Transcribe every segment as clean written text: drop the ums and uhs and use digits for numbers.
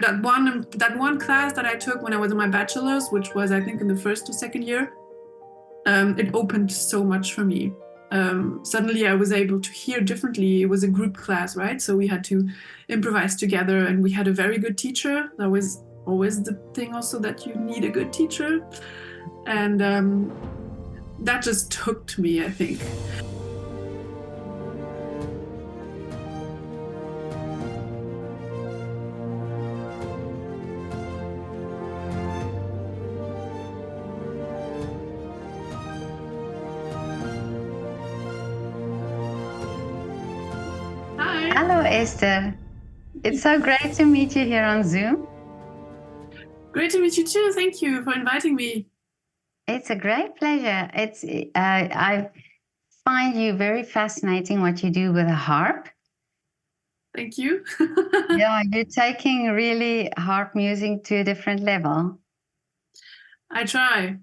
that one class that I took when I was in my bachelor's, which was I think in the first or second year, it opened so much for me. Suddenly I was able to hear differently. It was a group class, right? So we had to improvise together, and we had a very good teacher. That was always the thing also, that you need a good teacher. And that just hooked me, I think. Hi. Hello, Esther. It's so great to meet you here on Zoom. Great to meet you too. Thank you for inviting me. It's a great pleasure. I find you very fascinating what you do with a harp. Thank you. Yeah, you're taking really harp music to a different level. I try.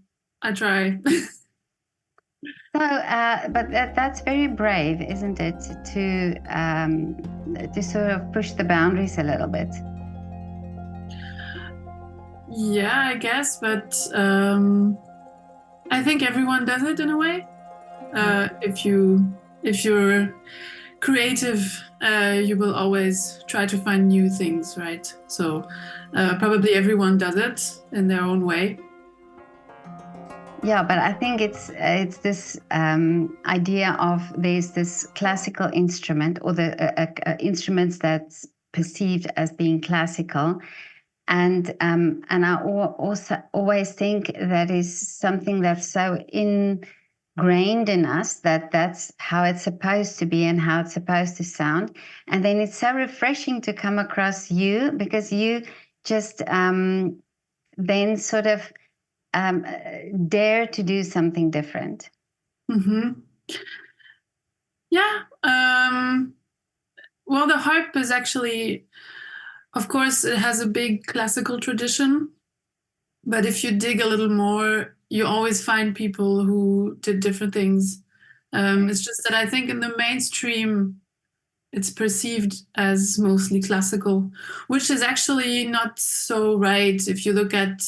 But that's very brave, isn't it, to sort of push the boundaries a little bit? Yeah, I guess, but I think everyone does it in a way. If you're creative, you will always try to find new things, right? So probably everyone does it in their own way. Yeah, but I think it's this idea of there's this classical instrument, or the instruments that's perceived as being classical, and I also always think that is something that's so ingrained in us that that's how it's supposed to be and how it's supposed to sound. And then it's so refreshing to come across you, because you just then sort of dare to do something different. Mm-hmm. Yeah. Well, the harp is actually, of course, it has a big classical tradition. But if you dig a little more, you always find people who did different things. It's just that I think in the mainstream, it's perceived as mostly classical, which is actually not so right. If you look at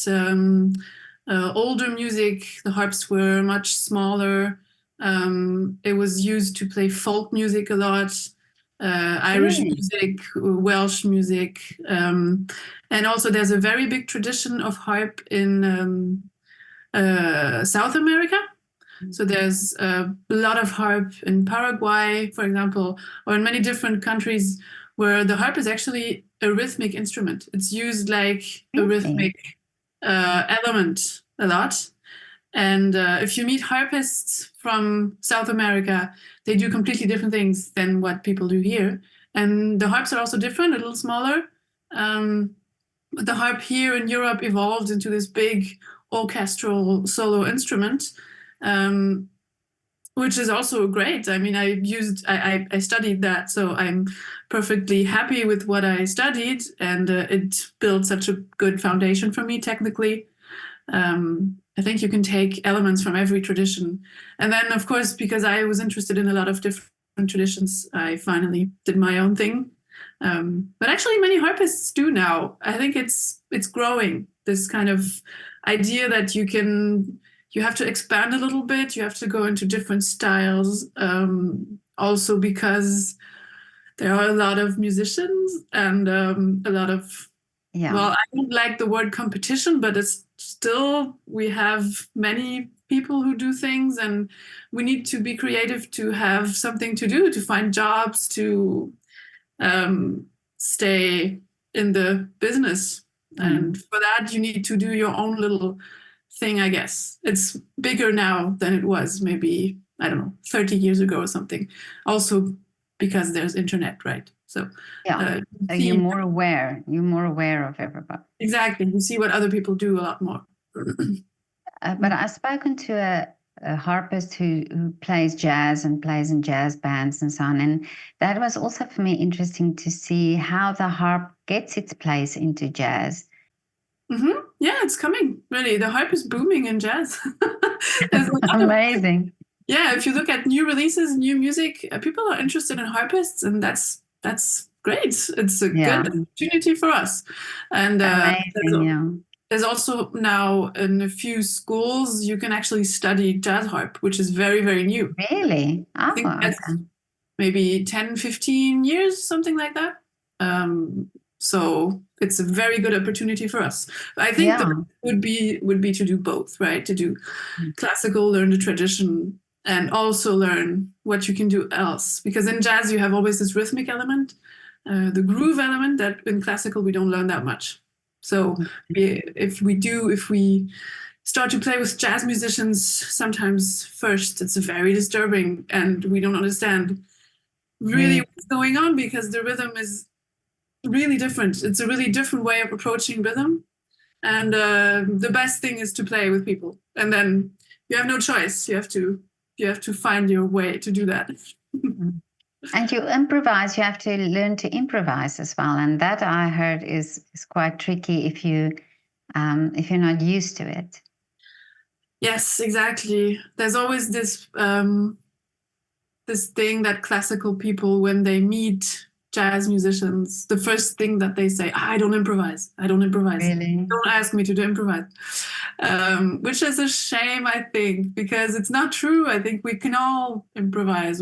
older music, the harps were much smaller. It was used to play folk music a lot, Irish music, Welsh music. And also, there's a very big tradition of harp in South America. So there's a lot of harp in Paraguay, for example, or in many different countries where the harp is actually a rhythmic instrument. It's used like a rhythmic element a lot. And if you meet harpists from South America, they do completely different things than what people do here. And the harps are also different, a little smaller. But the harp here in Europe evolved into this big orchestral solo instrument, which is also great. I mean, I studied that, so I'm perfectly happy with what I studied, and it built such a good foundation for me technically. I think you can take elements from every tradition. And then, of course, because I was interested in a lot of different traditions, I finally did my own thing. But actually, many harpists do now. I think it's growing, this kind of idea that you have to expand a little bit. You have to go into different styles. Also because there are a lot of musicians and a lot of, well, I don't like the word competition, but it's still, we have many people who do things, and we need to be creative to have something to do, to find jobs, to stay in the business. And for that, you need to do your own little thing, I guess. It's bigger now than it was maybe, I don't know, 30 years ago or something. Also because there's internet, right? So you're more aware. You're more aware of everybody. Exactly. You see what other people do a lot more. But I've spoken to a harpist who plays jazz and plays in jazz bands and so on. And that was also for me interesting to see how the harp gets its place into jazz. Mm-hmm. Yeah, it's coming, really. The harp is booming in jazz. Amazing. Yeah, if you look at new releases, new music, people are interested in harpists, and that's great. It's a Yeah. good opportunity for us. And Amazing. Yeah. there's also now in a few schools you can actually study jazz harp, which is very, very new. Really? I think Oh, that's okay. maybe 10, 15 years, something like that. So it's a very good opportunity for us. I think the Yeah. would be to do both, right? To do classical, learn the tradition, and also learn what you can do else. Because in jazz you have always this rhythmic element, the groove element that in classical we don't learn that much. So if we start to play with jazz musicians, sometimes first it's very disturbing and we don't understand really Really? what's going on because the rhythm is really different. It's a really different way of approaching rhythm. And the best thing is to play with people. And then you have no choice. You have to find your way to do that. And you improvise, you have to learn to improvise as well. And that I heard is quite tricky if you're not used to it. Yes, exactly. There's always this thing that classical people, when they meet jazz musicians, the first thing that they say, I don't improvise. I don't improvise. Really? Don't ask me to do improvise. Which is a shame, I think, because it's not true. I think we can all improvise.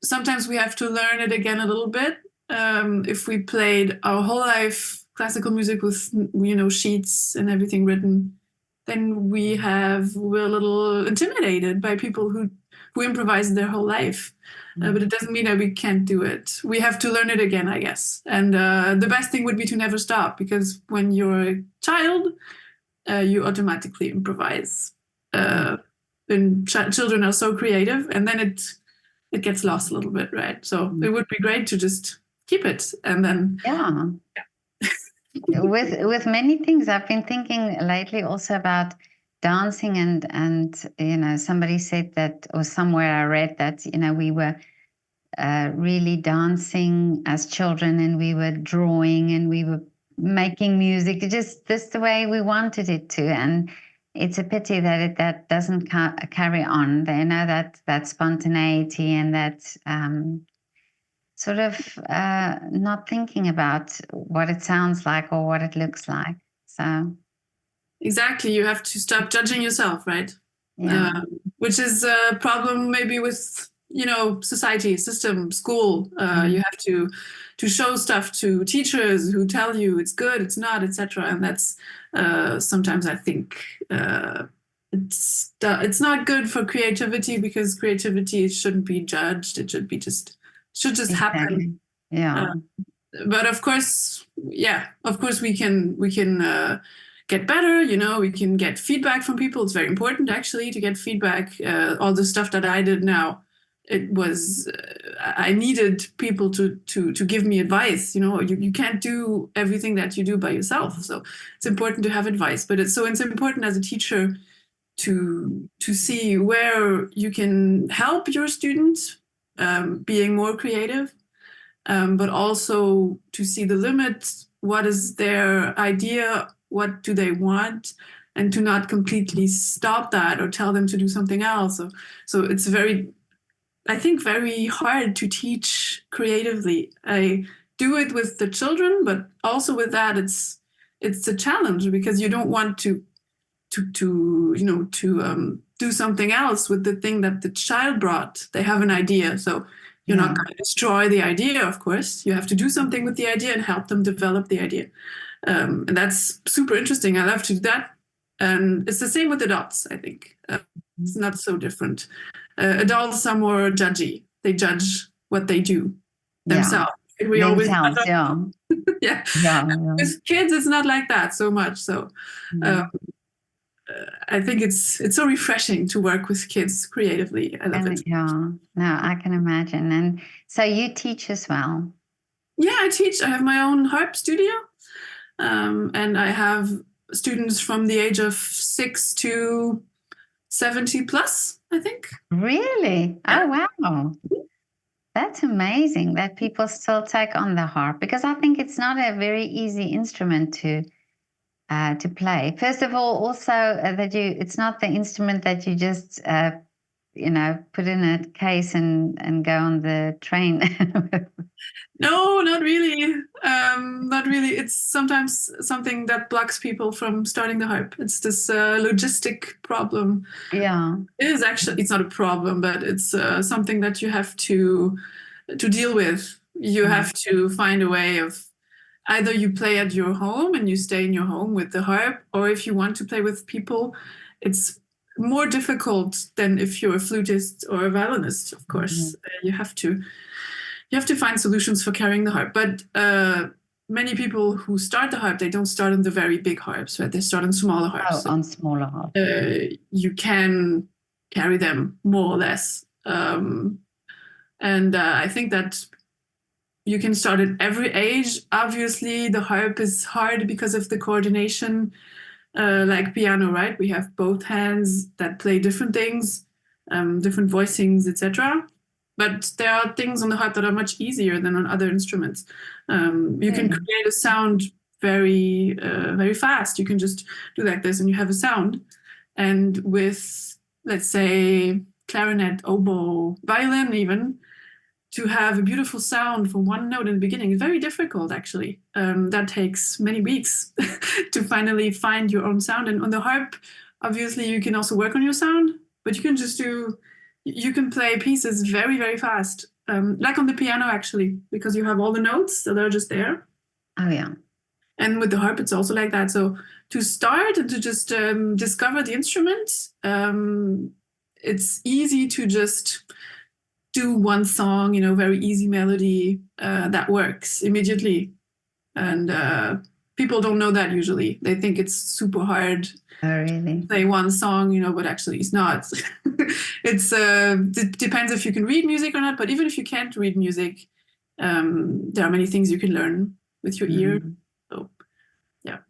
Sometimes we have to learn it again a little bit. If we played our whole life classical music with, sheets and everything written, then we're a little intimidated by people who improvise their whole life. But it doesn't mean that we can't do it. We have to learn it again, I guess. And the best thing would be to never stop, because when you're a child, you automatically improvise. And children are so creative, and then it gets lost a little bit, right? So it would be great to just keep it, and then Yeah. With many things, I've been thinking lately also about dancing, and somebody said that, or somewhere I read that we were really dancing as children, and we were drawing, and we were making music, just the way we wanted it to. And it's a pity that that doesn't carry on. That spontaneity and that sort of not thinking about what it sounds like or what it looks like. So exactly, you have to stop judging yourself, right? yeah, Which is a problem maybe with society, system, school. You have to show stuff to teachers who tell you it's good, it's not, etc. And that's sometimes I think it's not good for creativity, because creativity shouldn't be judged. It should just happen. exactly. Yeah, But of course, we can get better. We can get feedback from people. It's very important actually to get feedback. All the stuff that I did now, it was I needed people to give me advice. You can't do everything that you do by yourself, so it's important to have advice. But it's important as a teacher to see where you can help your students being more creative, but also to see the limits. What is their idea? What do they want? And to not completely stop that or tell them to do something else. So it's I think, very hard to teach creatively. I do it with the children, but also with that, it's a challenge, because you don't want to do something else with the thing that the child brought. They have an idea, so you're not going to destroy the idea. Of course, you have to do something with the idea and help them develop the idea, and that's super interesting. I love to do that, and it's the same with adults. I think it's not so different. Adults are more judgy. They judge what they do themselves. We always themselves. Yeah, yeah. yeah. With kids, it's not like that so much. So I think it's so refreshing to work with kids creatively. I love it. Yeah, no, I can imagine. And so you teach as well? Yeah, I teach. I have my own harp studio, and I have students from the age of 6 to 70 plus, I think. Really? Yeah. Oh, wow. That's amazing that people still take on the harp, because I think it's not a very easy instrument to play. First of all, also it's not the instrument that you just put in a case and go on the train? No, not really. Not really. It's sometimes something that blocks people from starting the harp. It's this logistic problem. Yeah. It is actually, it's not a problem, but it's something that you have to deal with. You have to find a way of either you play at your home and you stay in your home with the harp, or if you want to play with people, it's more difficult than if you're a flutist or a violinist. Of course, you have to find solutions for carrying the harp. But many people who start the harp, they don't start on the very big harps, right? They start on smaller harps. Oh, on smaller harps. You can carry them more or less. And I think that you can start at every age. Obviously, the harp is hard because of the coordination, like piano, right? We have both hands that play different things, different voicings, etc. But there are things on the harp that are much easier than on other instruments. You can create a sound very, very fast. You can just do like this and you have a sound. And with, let's say, clarinet, oboe, violin even, to have a beautiful sound for one note in the beginning is very difficult, actually. That takes many weeks to finally find your own sound. And on the harp, obviously, you can also work on your sound, but you can play pieces very, very fast, like on the piano, actually, because you have all the notes that are just there. Oh, yeah. And with the harp, it's also like that. So to start and to just discover the instrument, it's easy to just do one song, very easy melody that works immediately. And people don't know that usually. They think it's super hard to play one song, but actually it's not. It depends if you can read music or not. But even if you can't read music, there are many things you can learn with your ear. So, yeah.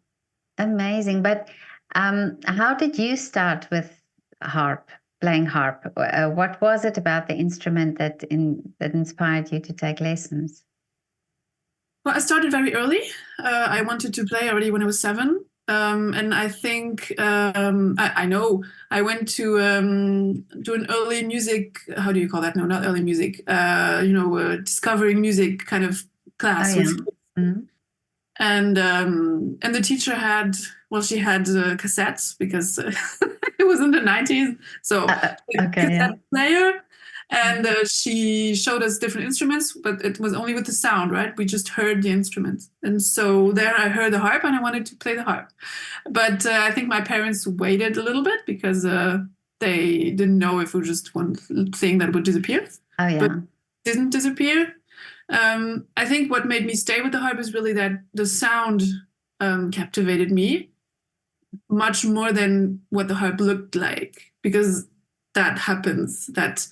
Amazing. But how did you start with playing harp? What was it about the instrument that inspired you to take lessons? Well, I started very early. I wanted to play already when I was 7. And I think, I know, I went to an early music, how do you call that? No, not early music, discovering music kind of class. Oh, yeah. And the teacher had cassettes because it was in the 90s. So cassette player. And she showed us different instruments, but it was only with the sound, right? We just heard the instruments. And so there I heard the harp and I wanted to play the harp. But I think my parents waited a little bit because they didn't know if it was just one thing that would disappear. Oh, yeah. But it didn't disappear. I think what made me stay with the harp is really that the sound captivated me much more than what the harp looked like, because that happens, that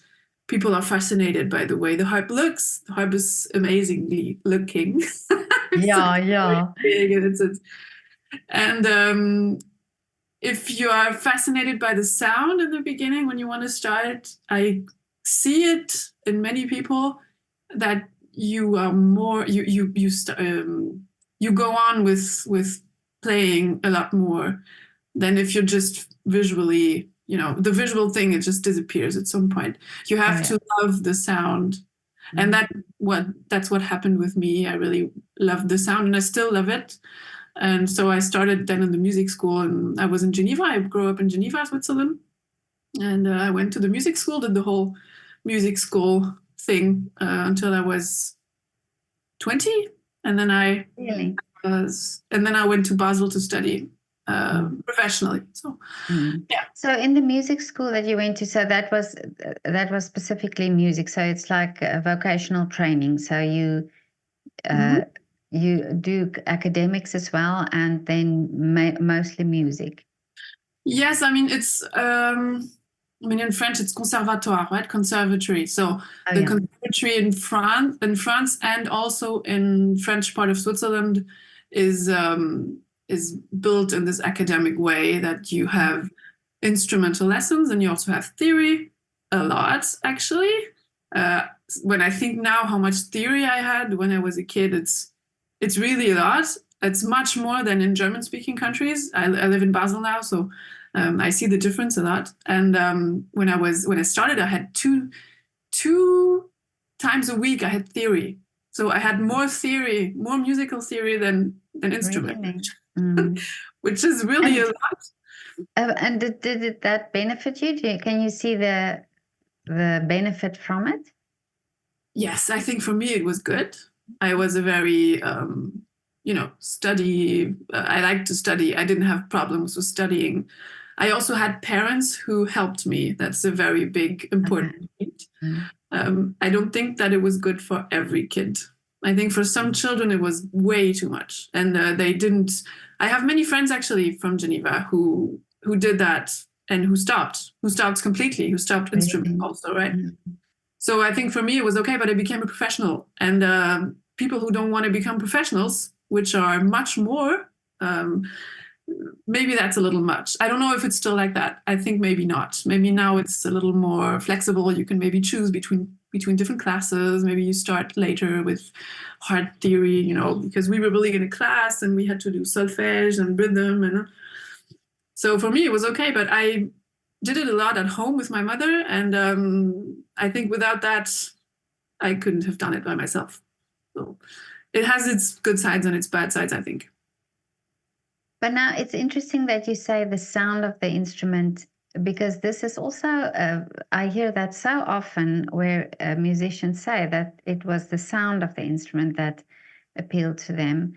people are fascinated by the way the harp looks. The harp is amazingly looking. Yeah. Big and if you are fascinated by the sound in the beginning when you want to start, I see it in many people that you are more you go on with playing a lot more than if you're just visually, the visual thing, it just disappears at some point. You have to love the sound. And that's what happened with me. I really loved the sound and I still love it. And so I started then in the music school, and I was in Geneva. I grew up in Geneva, Switzerland. And I went to the music school, did the whole music school thing until I was 20. And then I went to Basel to study professionally. So yeah. So in the music school that you went to, so that was specifically music. So it's like a vocational training. So you do academics as well, and then mostly music. Yes, I mean it's in French it's conservatoire, right? Conservatory. So the conservatory in France, and also in French part of Switzerland is built in this academic way that you have instrumental lessons and you also have theory, a lot actually. When I think now how much theory I had when I was a kid, it's really a lot. It's much more than in German-speaking countries. I live in Basel now, so I see the difference a lot. And when I started, I had two times a week I had theory. So I had more theory, more musical theory than instrument, Really? which is really a And lot. and did that benefit you? Can you see the benefit from it? Yes, I think for me it was good. I was a very, study. I like to study. I didn't have problems with studying. I also had parents who helped me. That's a very big, important point. I don't think that it was good for every kid. I think for some children it was way too much, and they didn't. I have many friends actually from Geneva who did that and who stopped completely, who stopped instrument also, right? So I think for me it was okay, but I became a professional, and people who don't want to become professionals, which are much more. Maybe that's a little much. I don't know if it's still like that. I think maybe not. Maybe now it's a little more flexible. You can maybe choose between different classes. Maybe you start later with hard theory, because we were really in a class and we had to do solfège and rhythm, and so for me it was okay. But I did it a lot at home with my mother, and I think without that I couldn't have done it by myself. So it has its good sides and its bad sides, I think. But now it's interesting that you say the sound of the instrument, because this is also, I hear that so often where musicians say that it was the sound of the instrument that appealed to them.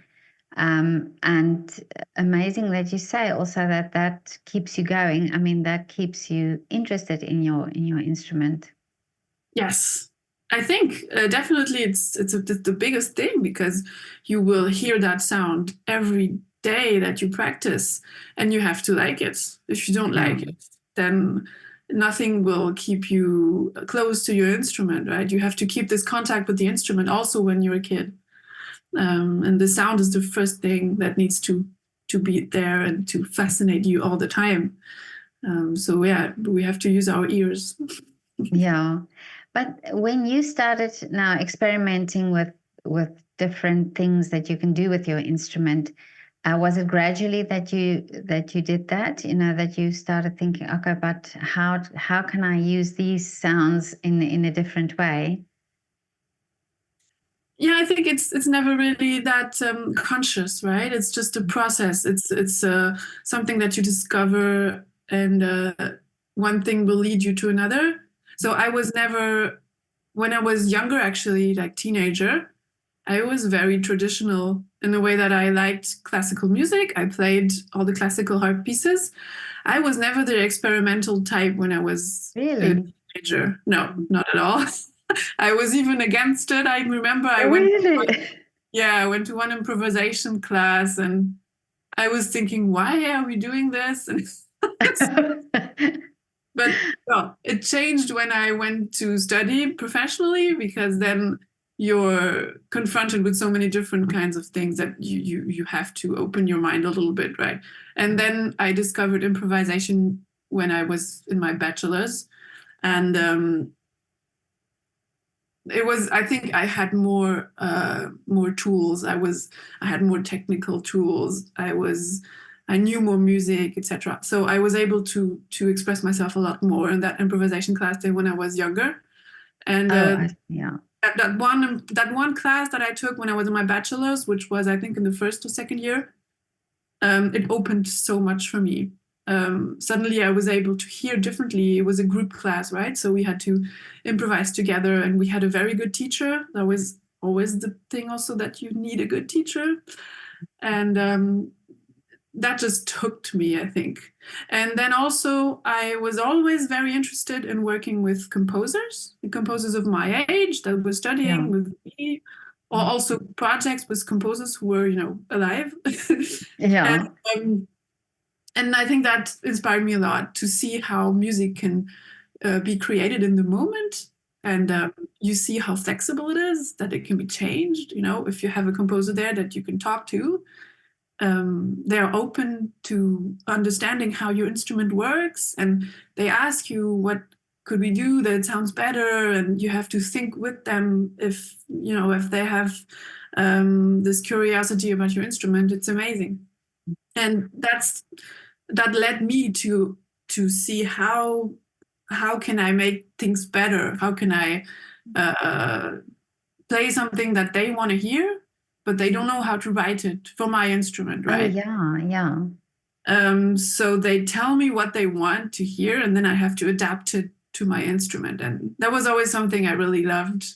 And amazing that you say also that keeps you going. I mean, that keeps you interested in your instrument. Yes, I think definitely it's the biggest thing, because you will hear that sound every day that you practice, and you have to like it. If you don't like it, then nothing will keep you close to your instrument, right? You have to keep this contact with the instrument also when you're a kid, and the sound is the first thing that needs to be there and to fascinate you all the time. So yeah, we have to use our ears. Yeah. But when you started now experimenting with different things that you can do with your instrument, was it gradually that you did that? That you started thinking, okay, but how can I use these sounds in a different way? Yeah, I think it's never really that conscious, right? It's just a process. It's something that you discover, and one thing will lead you to another. So I was never, when I was younger, actually, like teenager, I was very traditional in the way that I liked classical music. I played all the classical harp pieces. I was never the experimental type when I was a Really? teenager. No, not at all. I was even against it. I remember Really? I went to one improvisation class, and I was thinking, why are we doing this? And but well, it changed when I went to study professionally, because then you're confronted with so many different kinds of things that you have to open your mind a little bit, right? And then I discovered improvisation when I was in my bachelor's, and it was, I think I had more tools. I had more technical tools. I knew more music, etc. So I was able to express myself a lot more in that improvisation class than when I was younger. And yeah. that one class that I took when I was in my bachelor's, which was I think in the first or second year, it opened so much for me. Suddenly I was able to hear differently. It was a group class, right? So we had to improvise together, and we had a very good teacher. That was always the thing also, that you need a good teacher. And that just hooked me, I think. And then also I was always very interested in working with composers, the composers of my age that were studying with me, or also projects with composers who were, alive. Yeah. And I think that inspired me a lot, to see how music can be created in the moment. And you see how flexible it is, that it can be changed. If you have a composer there that you can talk to, they're open to understanding how your instrument works, and they ask you, what could we do that sounds better? And you have to think with them. If they have this curiosity about your instrument, it's amazing. And that's that led me to see how can I make things better? How can I play something that they want to hear, but they don't know how to write it for my instrument, right? Oh, yeah. So they tell me what they want to hear, and then I have to adapt it to my instrument. And that was always something I really loved.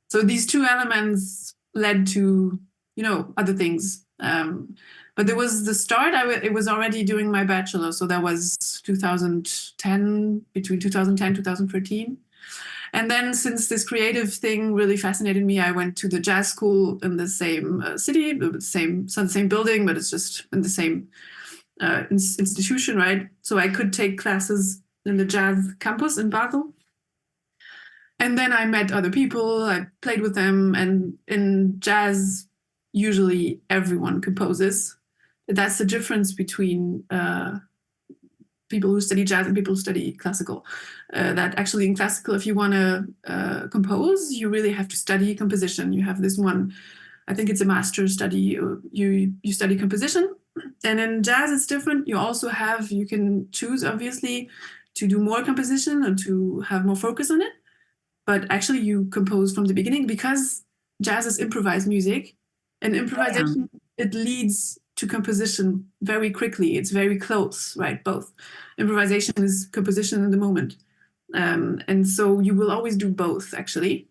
So these two elements led to, other things. But there was the start. It was already doing my bachelor, so that was 2010, between 2010 2013. And then, since this creative thing really fascinated me, I went to the jazz school in the same city, the same building, but it's just in the same institution, right? So I could take classes in the jazz campus in Basel. And then I met other people, I played with them, and in jazz, usually everyone composes. That's the difference between people who study jazz and people who study classical. That actually in classical, if you want to compose, you really have to study composition. You have this one, I think it's a master's study, you study composition. And in jazz, it's different. You can choose, obviously, to do more composition and to have more focus on it. But actually, you compose from the beginning because jazz is improvised music. And improvisation, it leads to composition very quickly. It's very close, right? Both. Improvisation is composition in the moment. And so you will always do both, actually.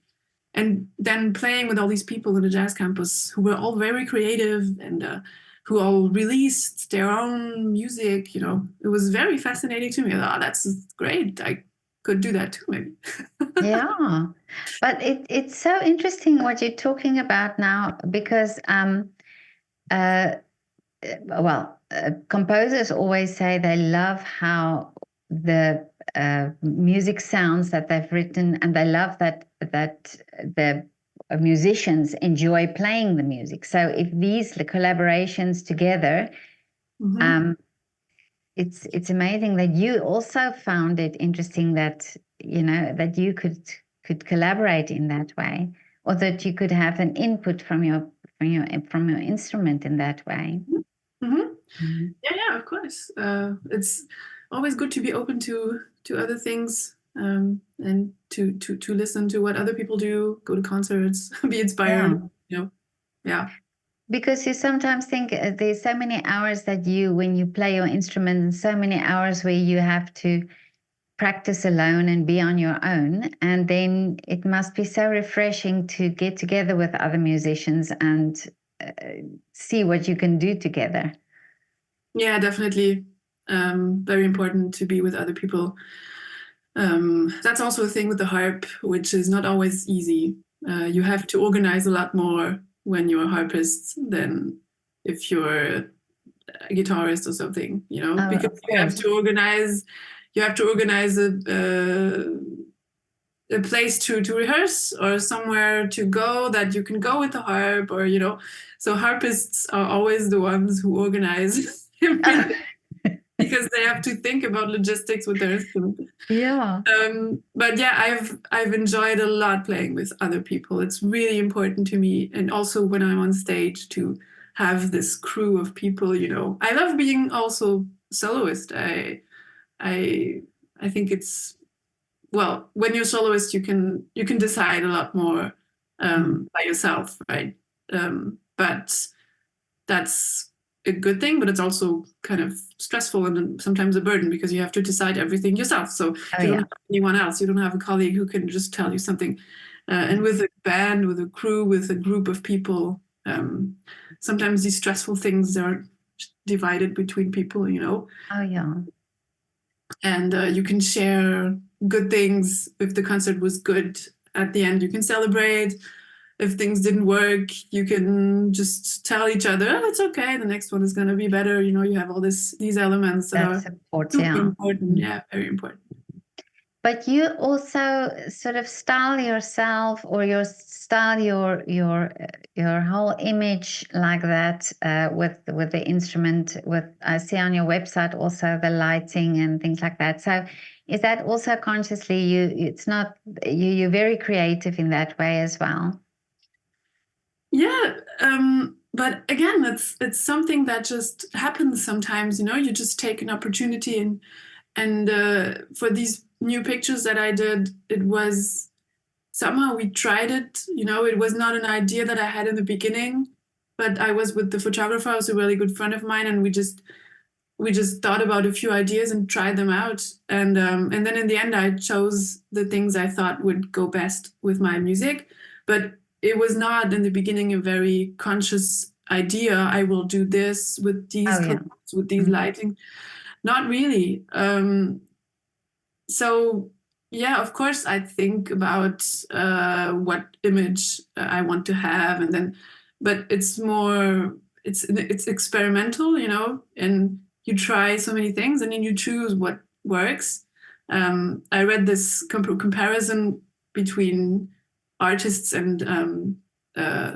And then playing with all these people in the jazz campus who were all very creative and who all released their own music, it was very fascinating to me. Oh, that's great. I could do that too, maybe. Yeah, but it's so interesting what you're talking about now, because composers always say they love how the music sounds that they've written, and they love that the musicians enjoy playing the music. So if the collaborations together, it's amazing that you also found it interesting that that you could collaborate in that way, or that you could have an input from your instrument in that way. Yeah, of course. It's always good to be open to other things, and to listen to what other people do, go to concerts, be inspired. Yeah. Because you sometimes think there's so many hours that when you play your instrument, and so many hours where you have to practice alone and be on your own. And then it must be so refreshing to get together with other musicians and see what you can do together. Yeah, definitely. Very important to be with other people. That's also a thing with the harp, which is not always easy. You have to organize a lot more when you're a harpist than if you're a guitarist or something, because you have to organize a place to rehearse, or somewhere to go that you can go with the harp, or so harpists are always the ones who organize because they have to think about logistics with their instrument. Yeah. But yeah, I've enjoyed a lot playing with other people. It's really important to me, and also when I'm on stage, to have this crew of people. I love being also soloist. I think it's, well, when you're soloist, you can decide a lot more by yourself, right? But that's a good thing, but it's also kind of stressful and sometimes a burden, because you have to decide everything yourself. So you don't have anyone else. You don't have a colleague who can just tell you something. And with a band, with a crew, with a group of people, sometimes these stressful things are divided between people, Oh, yeah. And you can share good things. If the concert was good, at the end you can celebrate. If things didn't work, you can just tell each other, oh, it's okay, the next one is going to be better. You have all these elements that are super important. Yeah, very important. But you also sort of style yourself, or your whole image like that, with the instrument. I see on your website also the lighting and things like that. So is that also consciously you're very creative in that way as well? Yeah, but again, it's something that just happens sometimes. You just take an opportunity, and for these new pictures that I did, it was somehow we tried it. It was not an idea that I had in the beginning, but I was with the photographer, who's a really good friend of mine, and we just thought about a few ideas and tried them out, and then in the end, I chose the things I thought would go best with my music, but it was not in the beginning a very conscious idea. I will do this with these Oh yeah. colors, with these lighting. Not really. So yeah, of course, I think about what image I want to have, and then, but it's experimental, and you try so many things, and then you choose what works. I read this comparison between artists and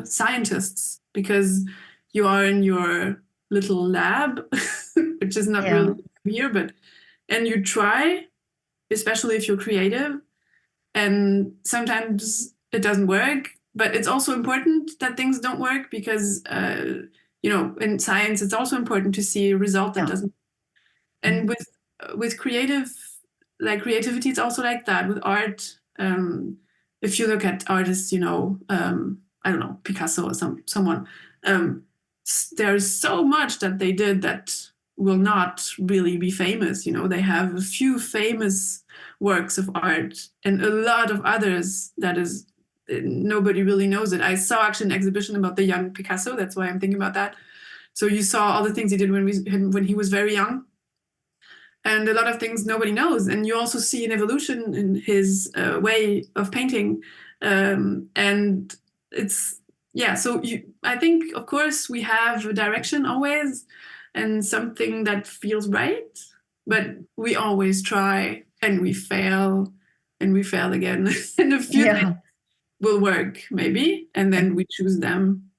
scientists, because you are in your little lab, which is not Yeah. really here, and you try, especially if you're creative, and sometimes it doesn't work, but it's also important that things don't work, because in science it's also important to see a result that Yeah. doesn't. And with creativity, it's also like that with art. If you look at artists, I don't know, Picasso or someone, there's so much that they did that will not really be famous. They have a few famous works of art and a lot of others that is nobody really knows it. I saw actually an exhibition about the young Picasso. That's why I'm thinking about that. So you saw all the things he did when he was very young, and a lot of things nobody knows. And you also see an evolution in his way of painting, and it's yeah. So I think, of course, we have a direction always, and something that feels right, but we always try, and we fail, and we fail again, and a few things Yeah. will work maybe, and then we choose them.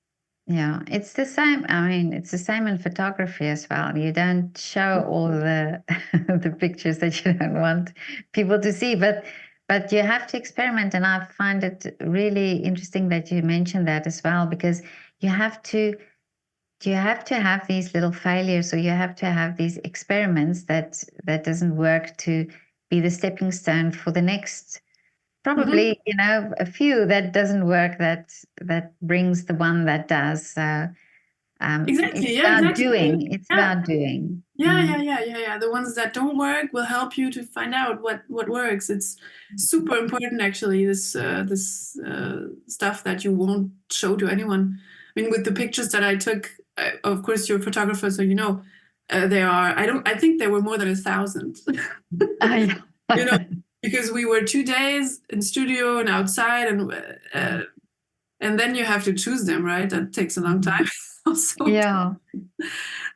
Yeah, it's the same. I mean, it's the same in photography as well. You don't show all the the pictures that you don't want people to see, but you have to experiment. And I find it really interesting that you mentioned that as well, because you have to have these little failures, or you have to have these experiments that doesn't work, to be the stepping stone for the next. Mhm. Probably, a few that doesn't work, that brings the one that does. So Exactly. it's Yeah. about Exactly. doing. It's Yeah. about doing. Yeah, yeah, yeah, yeah, yeah. The ones that don't work will help you to find out what works. It's super important, actually. This stuff that you won't show to anyone. I mean, with the pictures that I took, of course, you're a photographer, so there are. I don't. I think there were more than 1,000. Yeah. you know, because we were 2 days in studio and outside, and then you have to choose them, right? That takes a long time. Also. Yeah.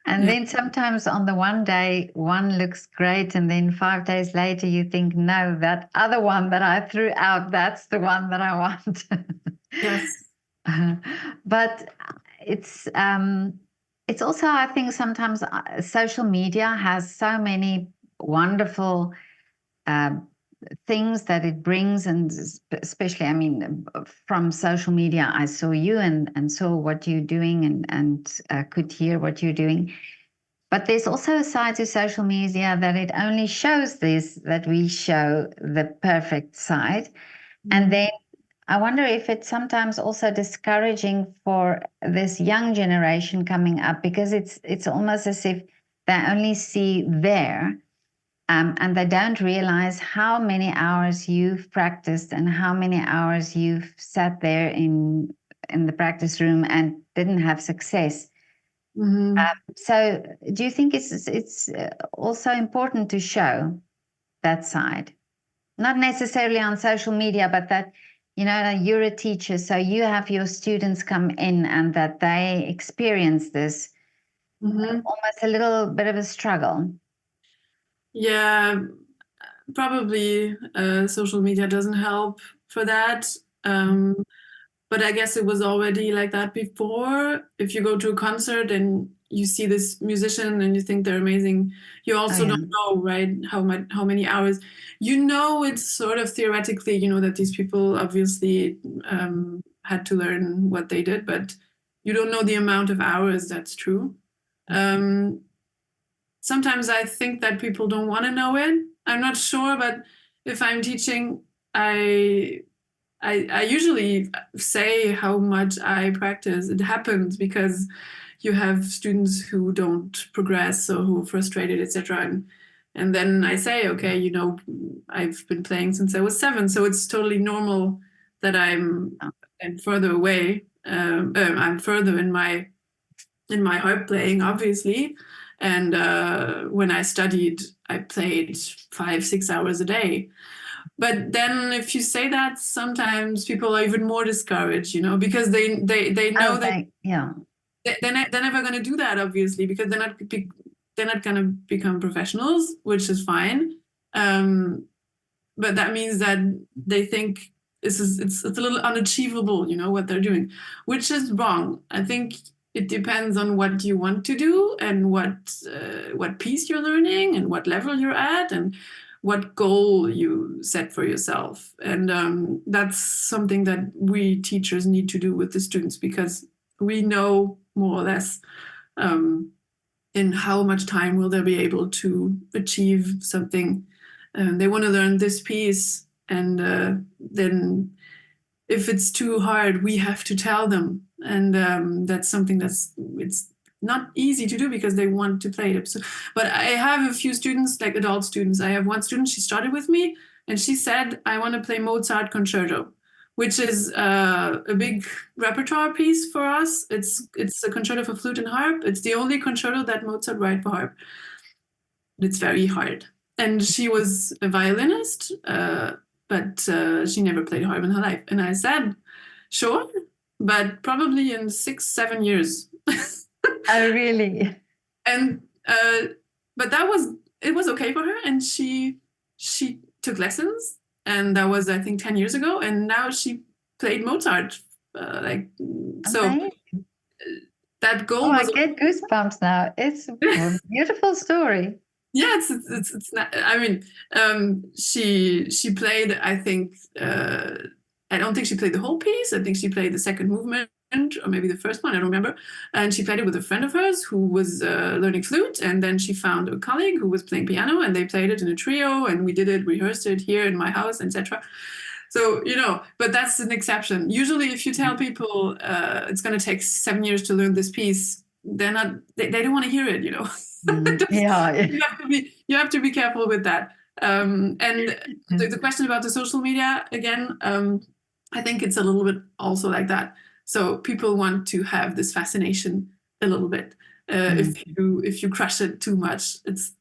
And Yeah. then sometimes on the one day, one looks great. And then 5 days later, you think, no, that other one that I threw out, that's the one that I want. Yes. But it's also, I think, sometimes social media has so many wonderful uh, things that it brings, and especially, I mean, from social media, I saw you and saw what you're doing, and could hear what you're doing. But there's also a side to social media that it only shows this, that we show the perfect side. And then I wonder if it's sometimes also discouraging for this young generation coming up, because it's almost as if they only see there, and they don't realize how many hours you've practiced and how many hours you've sat there in the practice room and didn't have success. Mhm. So, do you think it's also important to show that side? Not necessarily on social media, but that, you're a teacher, so you have your students come in and that they experience this Mhm. almost a little bit of a struggle. Yeah, probably social media doesn't help for that. Um, but I guess it was already like that before. If you go to a concert and you see this musician and you think they're amazing, you Oh also yeah, don't know, right, how many hours. It's sort of theoretically, that these people obviously had to learn what they did, but you don't know the amount of hours. That's true. Sometimes I think that people don't want to know it. I'm not sure, but if I'm teaching, I usually say how much I practice. It happens because you have students who don't progress or who are frustrated, etc. And then I say, okay, I've been playing since I was 7, so it's totally normal that I'm further away. I'm further in my harp playing, obviously. And when I studied, I played 5-6 hours a day. But then if you say that, sometimes people are even more discouraged, because they know they're never going to do that, obviously, because they're not going to become professionals, which is fine. But that means that they think it's a little unachievable, what they're doing, which is wrong. I think it depends on what you want to do and what piece you're learning and what level you're at and what goal you set for yourself. And that's something that we teachers need to do with the students, because we know more or less in how much time will they be able to achieve something. They want to learn this piece, and then if it's too hard, we have to tell them. And that's something it's not easy to do because they want to play it. But I have a few students, like adult students. I have one student, she started with me, and she said, I want to play Mozart concerto, which is a big repertoire piece for us. It's a concerto for flute and harp. It's the only concerto that Mozart wrote for harp. It's very hard. And she was a violinist, but she never played harp in her life. And I said, sure, but probably in 6-7 years. Oh, really? And but it was okay for her, and she took lessons, and that was, I think, 10 years ago, and now she played Mozart. So that goal was. I get goosebumps now. It's a beautiful story. Yeah, it's not, I mean, she played, I think, I don't think she played the whole piece. I think she played the second movement, or maybe the first one, I don't remember. And she played it with a friend of hers who was learning flute. And then she found a colleague who was playing piano, and they played it in a trio, and we rehearsed it here in my house, etc. So, but that's an exception. Usually if you tell people it's going to take 7 years to learn this piece, they don't want to hear it, Yeah. You have to be careful with that. And the question about the social media, again, I think it's a little bit also like that. So people want to have this fascination a little bit. If you crush it too much, it's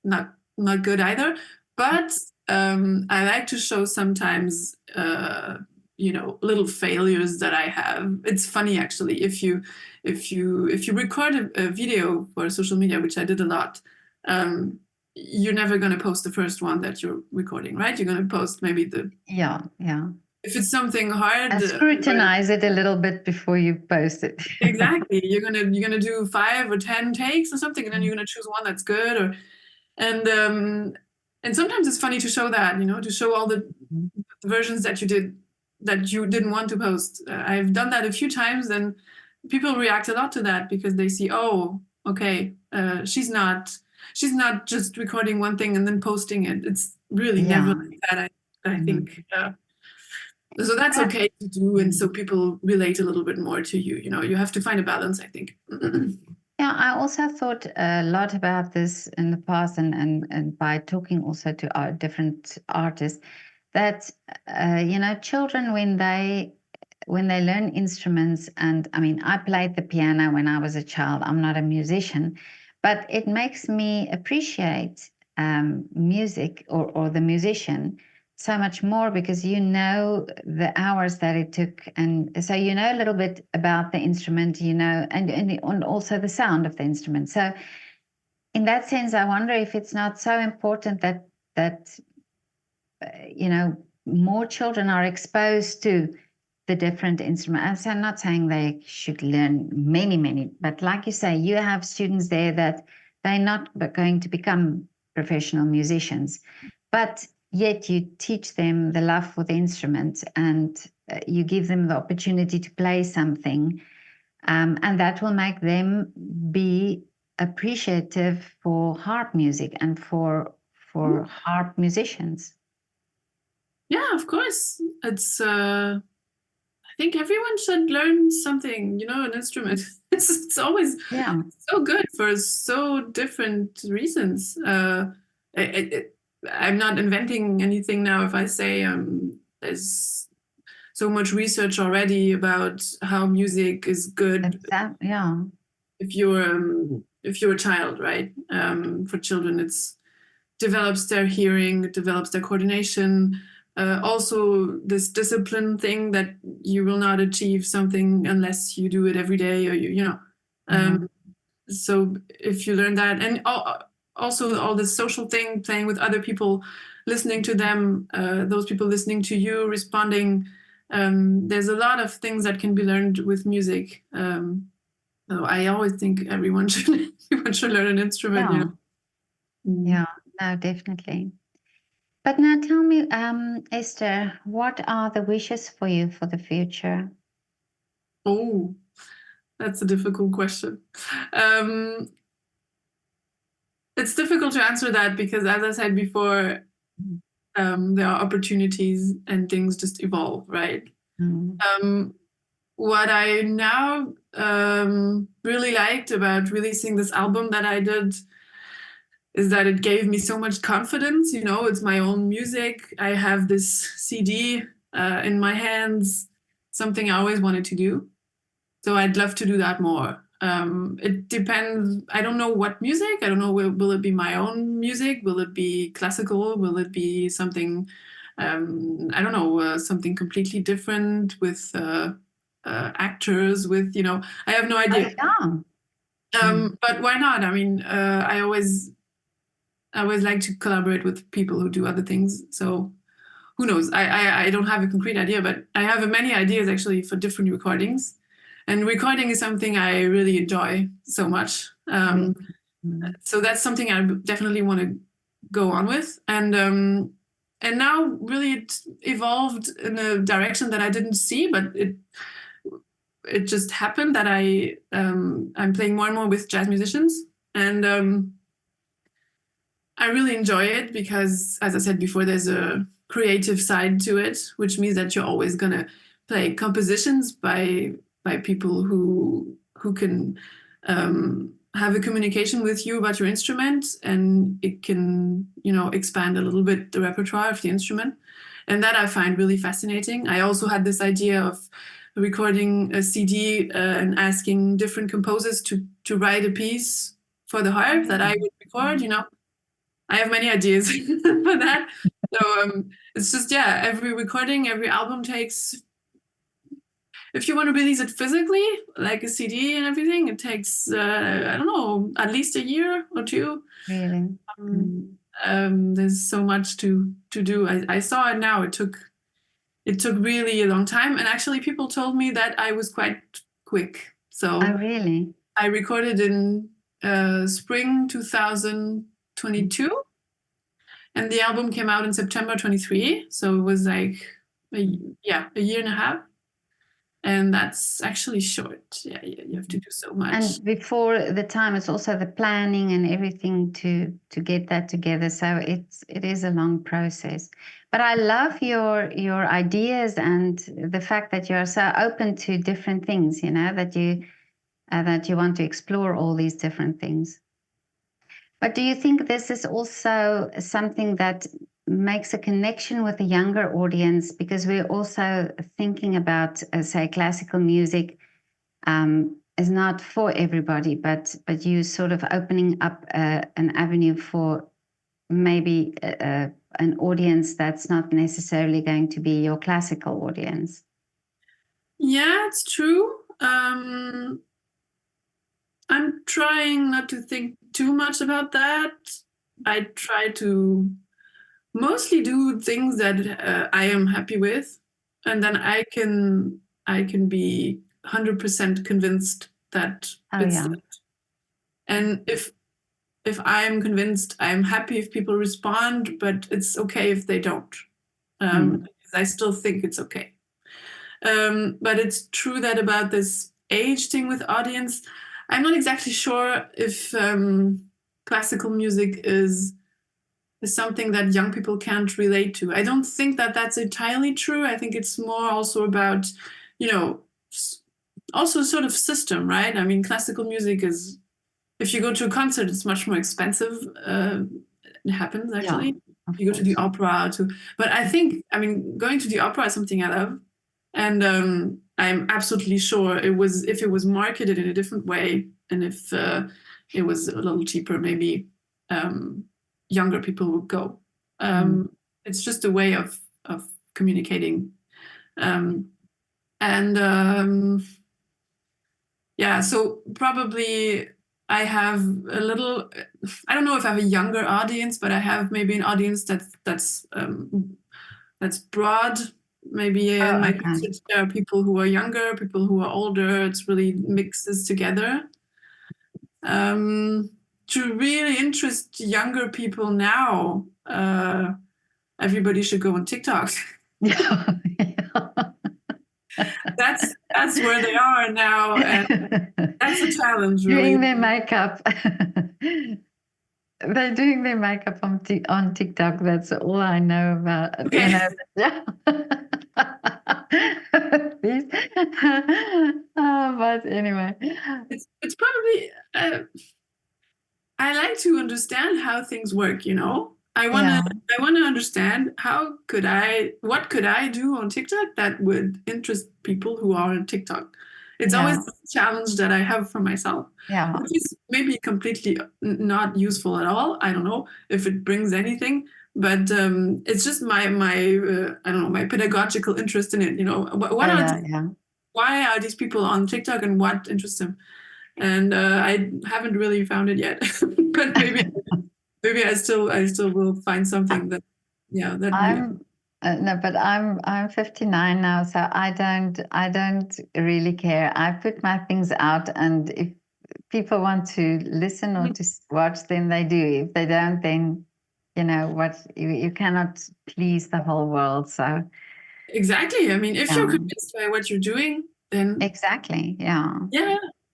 not good either. But I like to show sometimes little failures that I have. It's funny, actually, if you record a video for social media, which I did a lot, you're never going to post the first one that you're recording, right? You're going to post maybe yeah. If it's something hard, and scrutinize it a little bit before you post it. Exactly. You're gonna do 5 or 10 takes or something, and then you're gonna choose one that's good. And sometimes it's funny to show that, to show all the versions that you didn't want to post. I've done that a few times, and people react a lot to that because they see, oh, okay, she's not just recording one thing and then posting it. It's really never like that. I think. So that's okay to do, and so people relate a little bit more to you. You have to find a balance, I think. Yeah, I also thought a lot about this in the past, and by talking also to our different artists, that children, when they learn instruments, and I mean, I played the piano when I was a child. I'm not a musician, but it makes me appreciate music or the musician so much more, because the hours that it took, and so a little bit about the instrument, and also the sound of the instrument. So in that sense, I wonder if it's not so important that more children are exposed to the different instruments. I'm not saying they should learn many, but like you say, you have students there that they're not going to become professional musicians, but yet you teach them the love for the instrument, and you give them the opportunity to play something And that will make them be appreciative for harp music and for harp musicians. Yeah, of course. It's I think everyone should learn something, an instrument. It's always so good for so different reasons. I'm not inventing anything now if I say there's so much research already about how music is good. If you're a child, right? For children, it's develops their hearing, develops their coordination. Also, this discipline thing that you will not achieve something unless you do it every day, or so if you learn that, and also all this social thing, playing with other people, listening to them, those people listening to you, responding. There's a lot of things that can be learned with music. So I always think everyone should learn an instrument. Yeah, no, definitely. But now tell me, Esther, what are the wishes for you for the future? Oh, that's a difficult question. It's difficult to answer that because, as I said before, there are opportunities and things just evolve, right? What I now really liked about releasing this album that I did is that it gave me so much confidence. It's my own music. I have this CD in my hands, something I always wanted to do. So I'd love to do that more. It depends. I don't know what music. I don't know. Will it be my own music? Will it be classical? Will it be something, I don't know, something completely different with actors, with, I have no idea. But why not? I mean, I always like to collaborate with people who do other things. So who knows? I don't have a concrete idea, but I have many ideas actually for different recordings. And recording is something I really enjoy so much. So that's something I definitely want to go on with. And now really it evolved in a direction that I didn't see, but it just happened that I'm playing more and more with jazz musicians. And I really enjoy it because, as I said before, there's a creative side to it, which means that you're always going to play compositions by people who can have a communication with you about your instrument, and it can expand a little bit the repertoire of the instrument, and that I find really fascinating. I also had this idea of recording a CD and asking different composers to write a piece for the harp that I would record. I have many ideas for that. So it's just, every recording, every album takes, if you want to release it physically, like a CD and everything, it takes, I don't know, at least a year or two. Really? There's so much to do. I saw it now. It took really a long time. And actually people told me that I was quite quick. So really? I recorded in spring 2022. And the album came out in September 23. So it was like, a year and a half. And that's actually short. Yeah, you have to do so much. And before the time, it's also the planning and everything to get that together. So it is a long process. But I love your ideas and the fact that you are so open to different things. That you want to explore all these different things. But do you think this is also something that makes a connection with a younger audience? Because we're also thinking about, say, classical music is not for everybody, but you sort of opening up an avenue for maybe an audience that's not necessarily going to be your classical audience. Yeah, it's true. I'm trying not to think too much about that. I try to mostly do things that I am happy with, and then I can be 100% convinced that it's that. And if I'm convinced, I'm happy if people respond, but it's okay if they don't. I still think it's okay. But it's true that about this age thing with audience. I'm not exactly sure if classical music is something that young people can't relate to. I don't think that that's entirely true. I think it's more also about, you know, also sort of system, right? I mean, classical music is, if you go to a concert, it's much more expensive. It happens actually. Yeah, of You go to the course. opera but I think, I mean, going to the opera is something I love. And I'm absolutely sure if it was marketed in a different way, and if it was a little cheaper, maybe younger people would go. It's just a way of communicating. Yeah, so probably I have a little, I don't know if I have a younger audience, but I have maybe an audience that's broad. Maybe in my Okay. concerts there are people who are younger, people who are older. It's really mixes together. To really interest younger people now, everybody should go on TikTok. Yeah. That's where they are now, and that's a challenge, really. Doing their makeup. They're doing their makeup on TikTok. That's all I know about. Okay. You know. Please. But anyway. It's probably I like to understand how things work, you know? I wanna understand what could I do on TikTok that would interest people who are on TikTok. It's always a challenge that I have for myself. Yeah. Which is maybe completely not useful at all. I don't know if it brings anything, but it's just my I don't know, my pedagogical interest in it. You know, why are these people on TikTok and what interests them? And I haven't really found it yet, but maybe I still will find something that no, but I'm 59 now, so I don't really care. I put my things out, and if people want to listen or to watch, then they do. If they don't, then you know what, you cannot please the whole world. So exactly. I mean, if you're convinced by what you're doing, then exactly, yeah.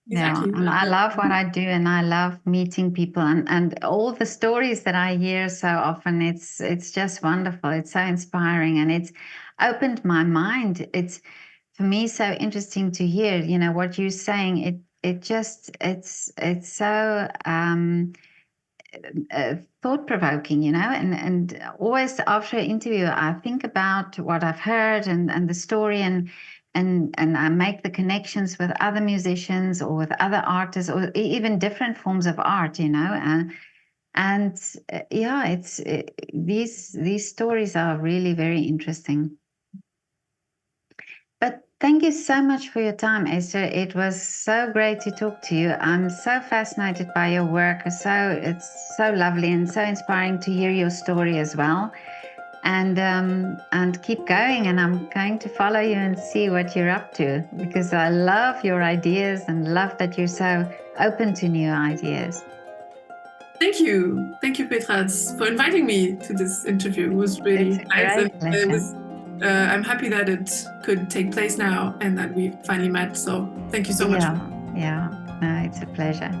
Exactly. Yeah, and I love what I do, and I love meeting people, and all the stories that I hear so often. It's just wonderful. It's so inspiring, and it's opened my mind. It's for me so interesting to hear. You know what you're saying. It's so thought provoking. You know, and always after an interview, I think about what I've heard and the story and I make the connections with other musicians or with other artists or even different forms of art, you know. These stories are really very interesting. But thank you so much for your time, Esther. It was so great to talk to you. I'm so fascinated by your work. It's so lovely and so inspiring to hear your story as well. And keep going, and I'm going to follow you and see what you're up to, because I love your ideas and love that you're so open to new ideas. Thank you, Petra, for inviting me to this interview. It was really nice. I'm happy that it could take place now and that we finally met. So thank you so much. Yeah, no, it's a pleasure.